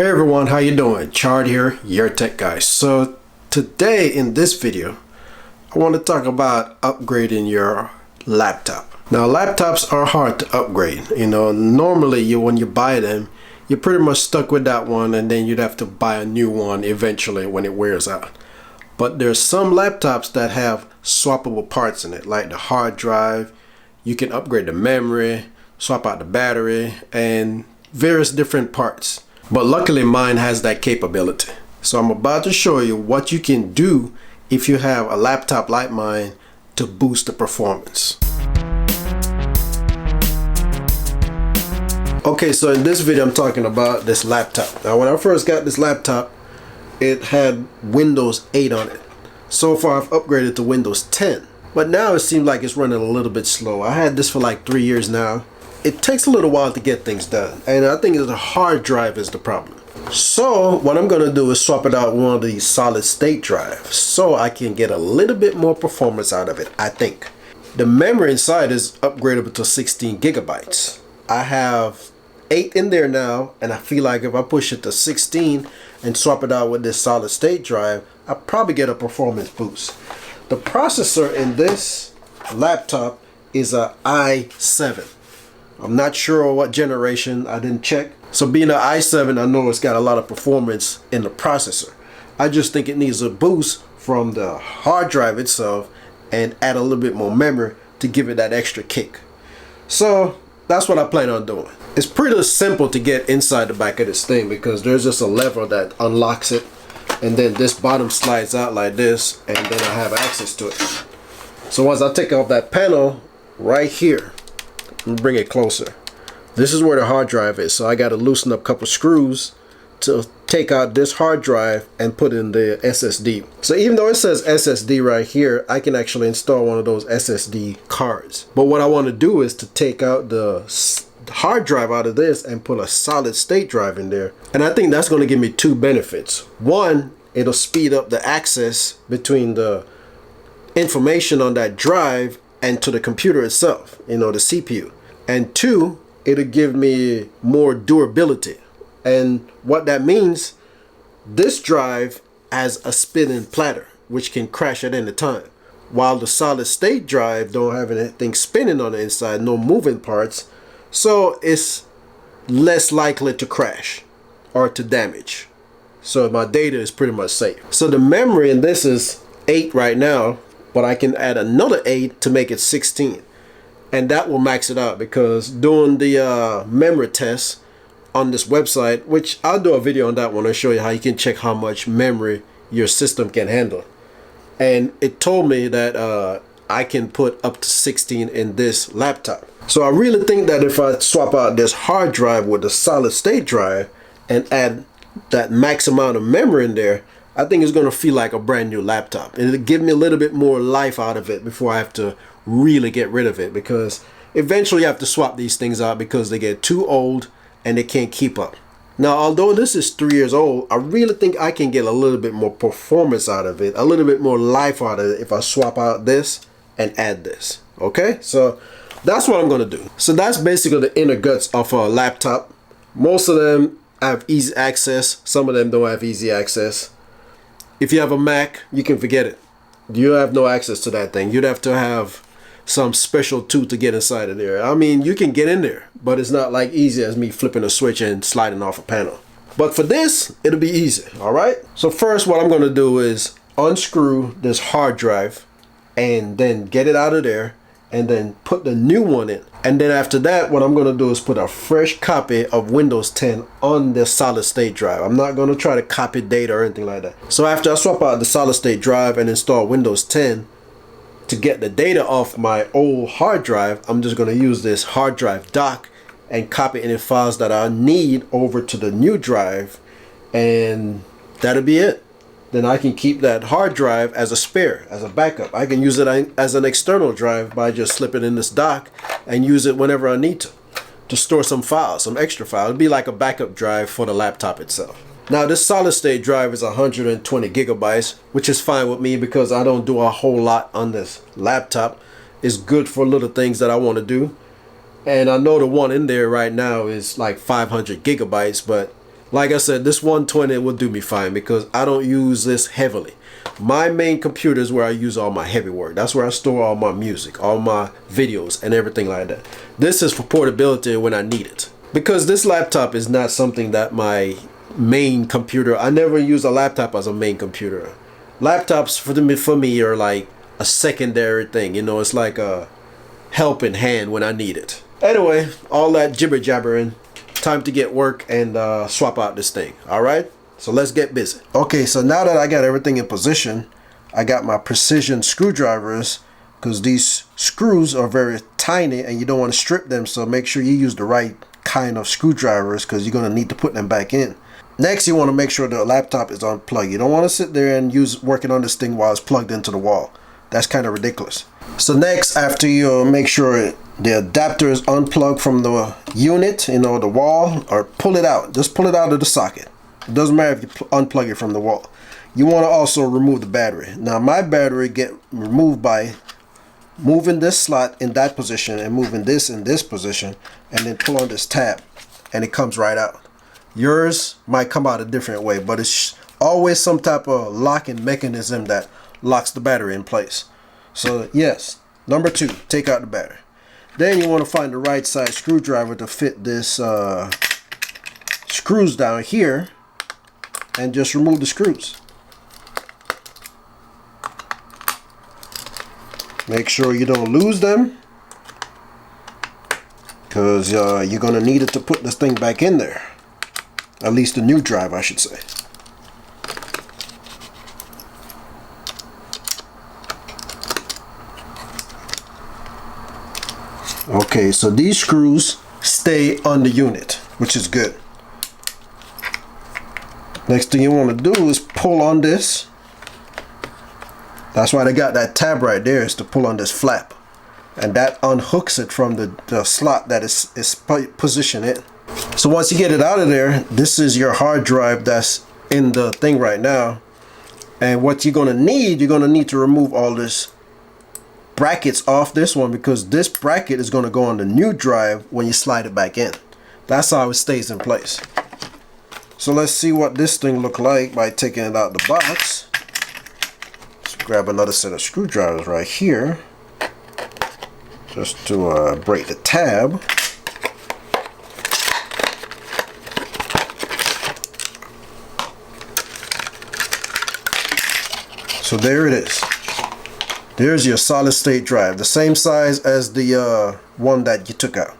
Hey everyone, how you doing? Chard here, your tech guy. So today in this video, I want to talk about upgrading your laptop. Now laptops are hard to upgrade. Normally when you buy them, you're pretty much stuck with that one and then you'd have to buy a new one eventually when it wears out. But there's some laptops that have swappable parts in it, like the hard drive. You can upgrade the memory, swap out the battery, and various different parts. But luckily mine has that capability. So I'm about to show you what you can do if you have a laptop like mine to boost the performance. Okay, so in this video I'm talking about this laptop. Now when I first got this laptop, it had Windows 8 on it. So far I've upgraded to Windows 10. But now it seems like it's running a little bit slow. I had this for like 3 years now. It takes a little while to get things done, and I think the hard drive is the problem. So what I'm going to do is swap it out one of these solid state drives so I can get a little bit more performance out of it, I think. The memory inside is upgradable to 16 gigabytes. I have 8 in there now, and I feel like if I push it to 16 and swap it out with this solid state drive, I'll probably get a performance boost. The processor in this laptop is a i7. I'm not sure what generation, I didn't check. So being an i7, I know it's got a lot of performance in the processor. I just think it needs a boost from the hard drive itself and add a little bit more memory to give it that extra kick. So that's what I plan on doing. It's pretty simple to get inside the back of this thing because there's just a lever that unlocks it, and then this bottom slides out like this, and then I have access to it. So once I take off that panel right here, bring it closer. This is where the hard drive is, so I got to loosen up a couple screws to take out this hard drive and put in the SSD. So even though it says SSD right here, I can actually install one of those SSD cards. But what I want to do is to take out the hard drive out of this and put a solid state drive in there. And I think that's going to give me two benefits. One, it'll speed up the access between the information on that drive and to the computer itself, the CPU. And two, it'll give me more durability. And what that means, this drive has a spinning platter, which can crash at any time. While the solid state drive don't have anything spinning on the inside, no moving parts, so it's less likely to crash or to damage. So my data is pretty much safe. So the memory in this is 8 right now, but I can add another 8 to make it 16, and that will max it out, because doing the memory test on this website, which I'll do a video on that one, I'll show you how you can check how much memory your system can handle, and it told me that I can put up to 16 in this laptop. So I really think that if I swap out this hard drive with the solid state drive and add that max amount of memory in there, I think it's going to feel like a brand new laptop, and it'll give me a little bit more life out of it before I have to really get rid of it, because eventually you have to swap these things out because they get too old and they can't keep up. Now, although this is 3 years old, I really think I can get a little bit more performance out of it, a little bit more life out of it if I swap out this and add this. Okay, so that's what I'm going to do. So that's basically the inner guts of a laptop. Most of them have easy access, some of them don't have easy access. If you have a Mac, you can forget it. You have no access to that thing. You'd have to have some special tool to get inside of there. I mean, you can get in there, but it's not like easy as me flipping a switch and sliding off a panel. But for this, it'll be easy, all right? So first, what I'm going to do is unscrew this hard drive and then get it out of there, and then put the new one in. And then after that, what I'm going to do is put a fresh copy of Windows 10 on the solid state drive. I'm not going to try to copy data or anything like that. So after I swap out the solid state drive and install Windows 10, to get the data off my old hard drive, I'm just going to use this hard drive dock and copy any files that I need over to the new drive, and that'll be it. Then I can keep that hard drive as a spare, as a backup. I can use it as an external drive by just slipping in this dock and use it whenever I need to store some files, some extra files. It'd be like a backup drive for the laptop itself. Now this solid state drive is 120 gigabytes, which is fine with me because I don't do a whole lot on this laptop. It's good for little things that I want to do. And I know the one in there right now is like 500 gigabytes, but Like I said, this 120 will do me fine because I don't use this heavily. My main computer is where I use all my heavy work. That's where I store all my music, all my videos and everything like that. This is for portability when I need it. Because this laptop is not something that my main computer, I never use a laptop as a main computer. Laptops for me are like a secondary thing, you know, it's like a helping hand when I need it. Anyway, all that jibber jabbering, time to get work and swap out this thing. All right, so let's get busy. Okay, so now that I got everything in position, I got my precision screwdrivers because these screws are very tiny and you don't want to strip them, so make sure you use the right kind of screwdrivers because you're going to need to put them back in. Next, you want to make sure the laptop is unplugged. You don't want to sit there and working on this thing while it's plugged into the wall. That's kind of ridiculous. So next, after you make sure the adapter is unplugged from the unit, you know, the wall, or pull it out. Just pull it out of the socket. It doesn't matter if you unplug it from the wall. You want to also remove the battery. Now my battery get removed by moving this slot in that position and moving this in this position, and then pull on this tab and it comes right out. Yours might come out a different way, but it's always some type of locking mechanism that locks the battery in place. So yes, number 2, take out the battery. Then you want to find the right size screwdriver to fit this screws down here and just remove the screws. Make sure you don't lose them because you're going to need it to put this thing back in there. At least the new drive, I should say. Okay, so these screws stay on the unit, which is good. Next thing you want to do is pull on this. That's why they got that tab right there, is to pull on this flap. And that unhooks it from the slot that is positioned in. So once you get it out of there, this is your hard drive that's in the thing right now. And what you're going to need to remove all this brackets off this one, because this bracket is going to go on the new drive when you slide it back in. That's how it stays in place. So let's see what this thing look like by taking it out the box. Let's grab another set of screwdrivers right here just to break the tab. So there it is. There's your solid state drive, the same size as the one that you took out.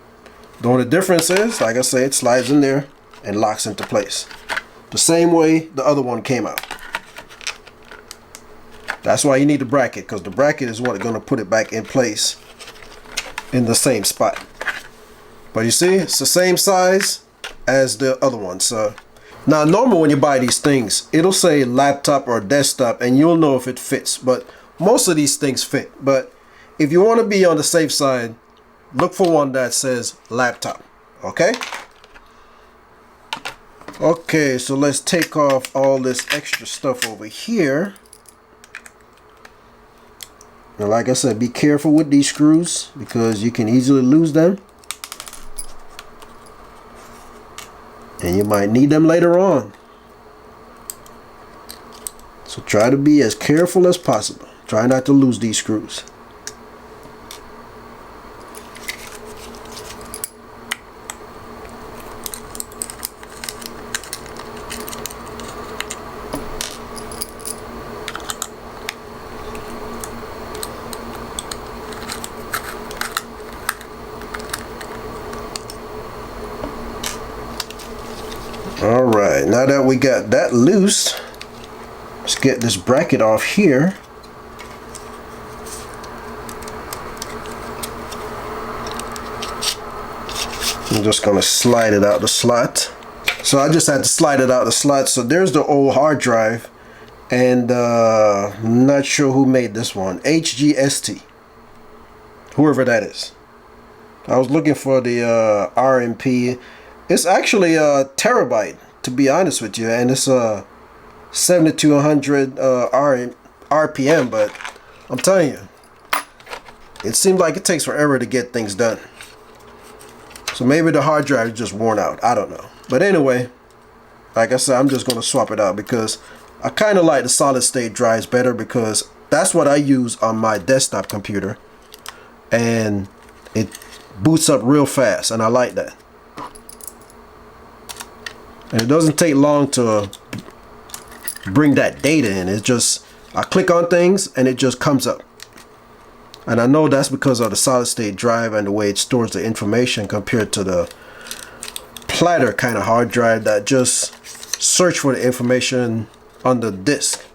The only difference is, like I say, it slides in there and locks into place the same way the other one came out. That's why you need the bracket, because the bracket is what's going to put it back in place in the same spot. But you see, it's the same size as the other one. So now, normally when you buy these things, it'll say laptop or desktop, and you'll know if it fits. But most of these things fit. But if you want to be on the safe side, look for one that says laptop. Okay? Okay, so let's take off all this extra stuff over here. Now, like I said, be careful with these screws because you can easily lose them. And you might need them later on. So try to be as careful as possible. Try not to lose these screws. Alright, now that we got that loose, let's get this bracket off here. I'm just going to slide it out the slot. So I just had to slide it out the slot. So there's the old hard drive. And I'm not sure who made this one. HGST. Whoever that is. I was looking for the RMP. It's actually a terabyte, to be honest with you, and it's a 7200 RPM, but I'm telling you, it seems like it takes forever to get things done. So maybe the hard drive is just worn out. I don't know. But anyway, like I said, I'm just gonna swap it out because I kind of like the solid state drives better because that's what I use on my desktop computer, and it boots up real fast, and I like that. And it doesn't take long to bring that data in. It's just, I click on things and it just comes up. And I know that's because of the solid state drive and the way it stores the information compared to the platter kind of hard drive that just search for the information on the disk.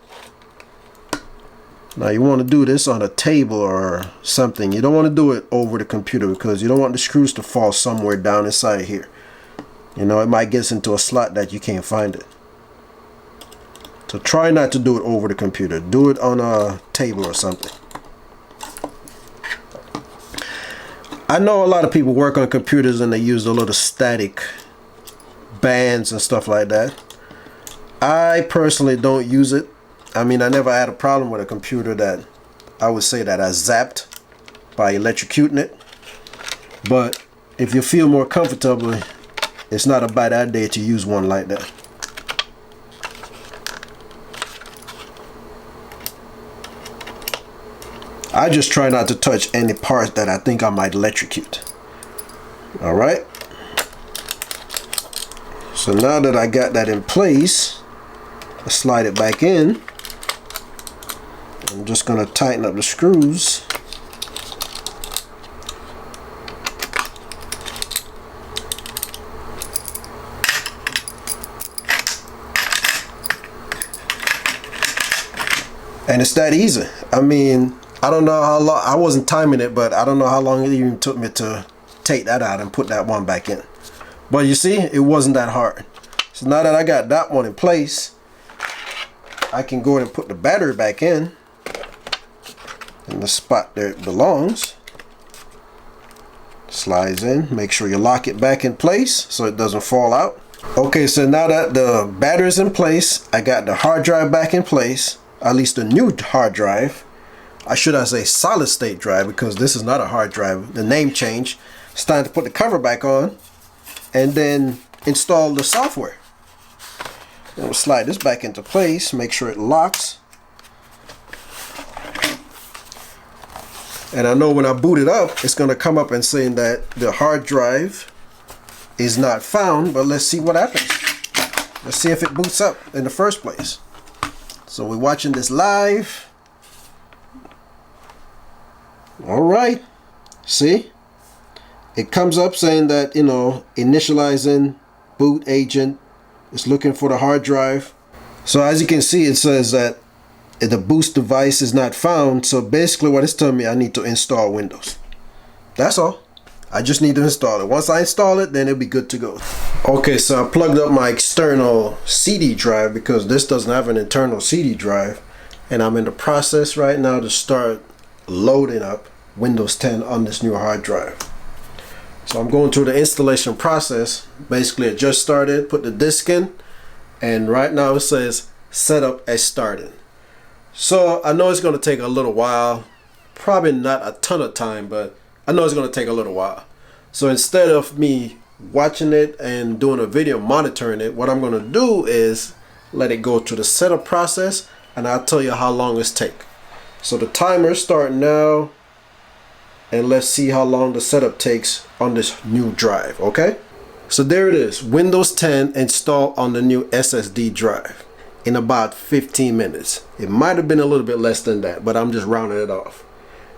Now you want to do this on a table or something. You don't want to do it over the computer because you don't want the screws to fall somewhere down inside of here. You know, it might get into a slot that you can't find it. So try not to do it over the computer. Do it on a table or something. I know a lot of people work on computers and they use a little static bands and stuff like that. I personally don't use it. I mean, I never had a problem with a computer that I would say that I zapped by electrocuting it. But if you feel more comfortable, it's not a bad idea to use one like that. I just try not to touch any parts that I think I might electrocute. Alright. So now that I got that in place, I slide it back in. I'm just going to tighten up the screws. And it's that easy. I mean, I don't know how long, I wasn't timing it, but I don't know how long it even took me to take that out and put that one back in. But you see, it wasn't that hard. So now that I got that one in place, I can go ahead and put the battery back in the spot there it belongs. Slides in. Make sure you lock it back in place so it doesn't fall out. Okay, so now that the battery's in place, I got the hard drive back in place. At least the new hard drive. I should say solid state drive because this is not a hard drive. The name changed. It's time to put the cover back on and then install the software. Then we'll slide this back into place. Make sure it locks. And I know when I boot it up, it's going to come up and saying that the hard drive is not found, but let's see what happens. Let's see if it boots up in the first place. So we're watching this live. All right. See? It comes up saying that, you know, initializing boot agent is looking for the hard drive. So as you can see, it says that the boost device is not found. So basically what it's telling me, I need to install Windows. That's all. I just need to install it. Once I install it, then it'll be good to go. Okay, so I plugged up my external CD drive because this doesn't have an internal CD drive. And I'm in the process right now to start loading up Windows 10 on this new hard drive. So I'm going through the installation process. Basically, it just started, put the disk in, and right now it says setup as started. So I know it's going to take a little while, probably not a ton of time, but I know it's going to take a little while. So instead of me watching it and doing a video monitoring it, what I'm going to do is let it go through the setup process, and I'll tell you how long it's take. So the timer is starting now, and let's see how long the setup takes on this new drive. Okay, so there it is, Windows 10 installed on the new SSD drive in about 15 minutes. It might have been a little bit less than that, but I'm just rounding it off.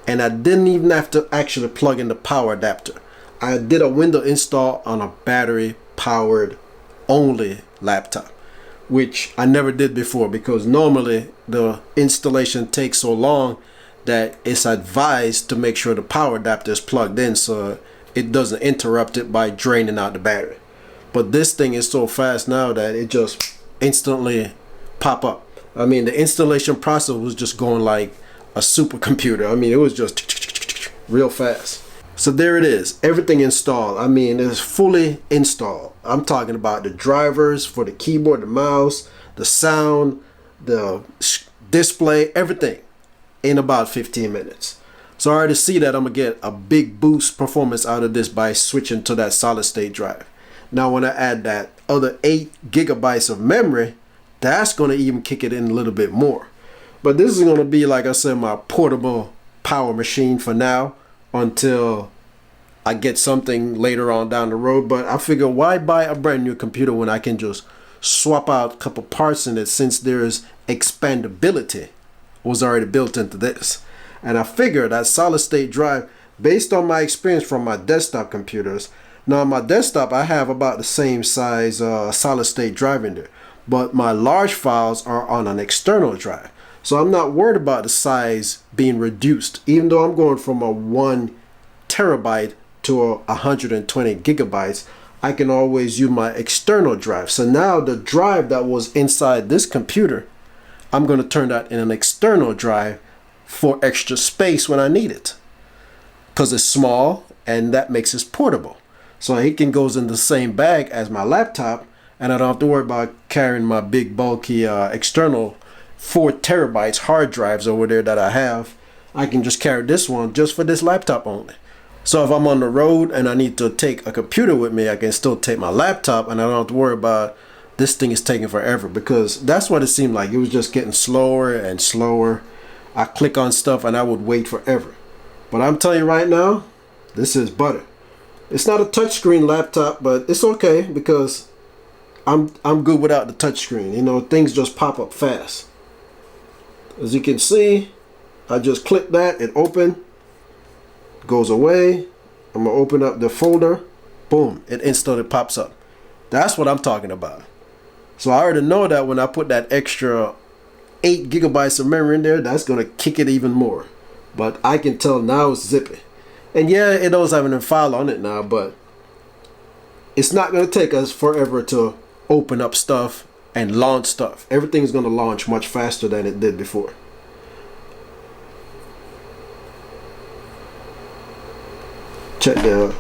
And I didn't even have to actually plug in the power adapter. I did a Windows install on a battery powered only laptop, which I never did before because normally the installation takes so long that it's advised to make sure the power adapter is plugged in so it doesn't interrupt it by draining out the battery. But this thing is so fast now that it just instantly pop up. I mean, the installation process was just going like a supercomputer. I mean, it was just real fast. So there it is, everything installed. I mean, it's fully installed. I'm talking about the drivers for the keyboard, the mouse, the sound, the display, everything in about 15 minutes. So I already see that I'm gonna get a big boost performance out of this by switching to that solid state drive. Now when I add that other 8 gigabytes of memory, that's going to even kick it in a little bit more. But this is going to be, like I said, my portable power machine for now until I get something later on down the road. But I figure, why buy a brand new computer when I can just swap out a couple parts in it, since there's expandability was already built into this. And I figured that solid state drive, based on my experience from my desktop computers. Now on my desktop I have about the same size solid state drive in there, but my large files are on an external drive, so I'm not worried about the size being reduced, even though I'm going from a 1 terabyte to a 120 gigabytes. I can always use my external drive. So now the drive that was inside this computer, I'm going to turn that in an external drive for extra space when I need it, because it's small and that makes it portable. So it can goes in the same bag as my laptop, and I don't have to worry about carrying my big bulky external 4 terabytes hard drives over there that I have. I can just carry this one just for this laptop only. So if I'm on the road and I need to take a computer with me, I can still take my laptop, and I don't have to worry about this thing is taking forever, because that's what it seemed like. It was just getting slower and slower. I click on stuff and I would wait forever. But I'm telling you right now, this is butter. It's not a touchscreen laptop, but it's okay, because I'm good without the touchscreen. You know, things just pop up fast. As you can see, I just click that, it opened, goes away. I'm gonna open up the folder, boom, it instantly pops up. That's what I'm talking about. So I already know that when I put that extra 8 gigabytes of memory in there, that's gonna kick it even more. But I can tell now it's zippy. And yeah, it does have an file on it now, but it's not gonna take us forever to open up stuff and launch stuff. Everything's gonna launch much faster than it did before. Check the,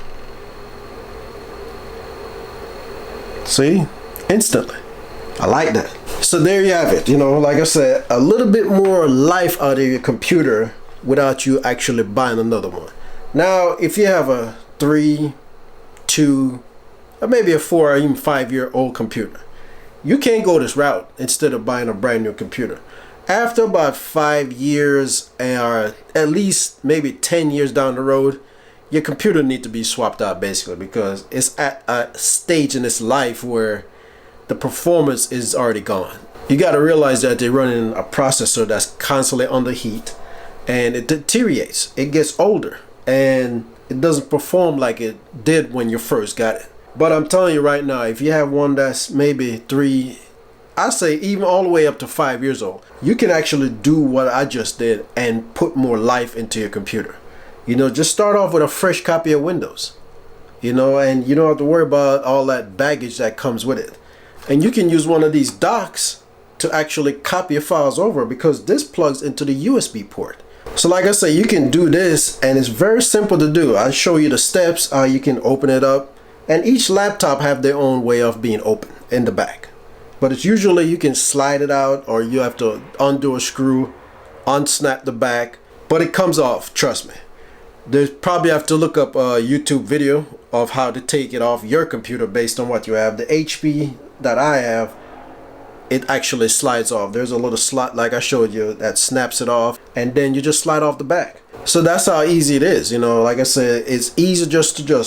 see, instantly. I like that. So there you have it. You know, like I said, a little bit more life out of your computer without you actually buying another one. Now if you have a 3, 2, or maybe a 4 or even 5-year-old computer, you can't go this route instead of buying a brand new computer. After about 5 years, or at least maybe 10 years down the road, your computer needs to be swapped out, basically, because it's at a stage in its life where the performance is already gone. You got to realize that they're running a processor that's constantly under heat, and it deteriorates. It gets older and it doesn't perform like it did when you first got it. But I'm telling you right now, if you have one that's maybe 3, I say even all the way up to 5 years old, you can actually do what I just did and put more life into your computer. You know, just start off with a fresh copy of Windows, you know, and you don't have to worry about all that baggage that comes with it. And you can use one of these docks to actually copy your files over, because this plugs into the USB port. So like I say, you can do this, and it's very simple to do. I'll show you the steps. You can open it up, and each laptop have their own way of being open in the back. But it's usually you can slide it out, or you have to undo a screw, unsnap the back, but it comes off, trust me. There's probably have to look up a YouTube video of how to take it off your computer based on what you have. The HP that I have, it actually slides off. There's a little slot like I showed you that snaps it off, and then you just slide off the back. So that's how easy it is. You know, like I said, it's easy just to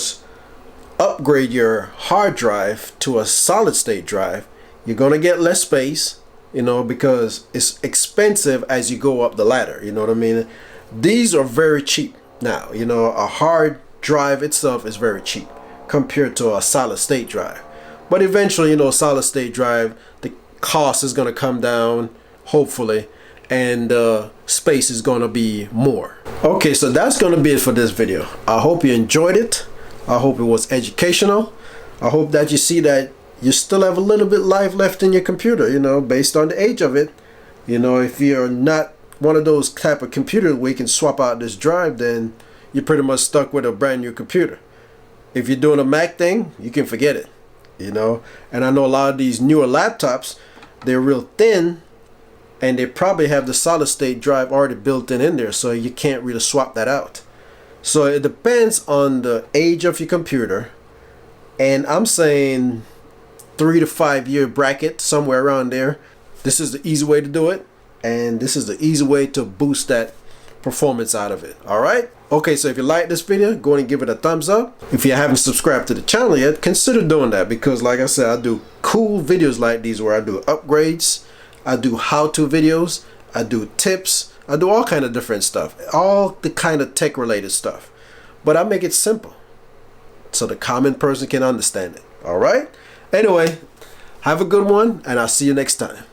upgrade your hard drive to a solid state drive. You're gonna get less space, you know, because it's expensive as you go up the ladder. You know what I mean? These are very cheap. Now, you know, a hard drive itself is very cheap compared to a solid state drive. But eventually, you know, solid state drive, the cost is going to come down, hopefully, and space is going to be more. Okay, so that's going to be it for this video. I hope you enjoyed it. I hope it was educational. I hope that you see that you still have a little bit life left in your computer, you know, based on the age of it. You know, if you're not one of those type of computers where you can swap out this drive, then you're pretty much stuck with a brand new computer. If you're doing a Mac thing, you can forget it, you know. And I know a lot of these newer laptops, they're real thin, and they probably have the solid state drive already built in there, so you can't really swap that out. So it depends on the age of your computer and I'm saying 3 to 5 year bracket, somewhere around there. This is the easy way to do it, and this is the easy way to boost that performance out of it. All right. Okay, so if you like this video, go and give it a thumbs up. If you haven't subscribed to the channel yet, consider doing that, because like I said, I do cool videos like these where I do upgrades, I do how-to videos, I do tips, I do all kind of different stuff, all the kind of tech related stuff, but I make it simple so the common person can understand it. All right. Anyway, have a good one, and I'll see you next time.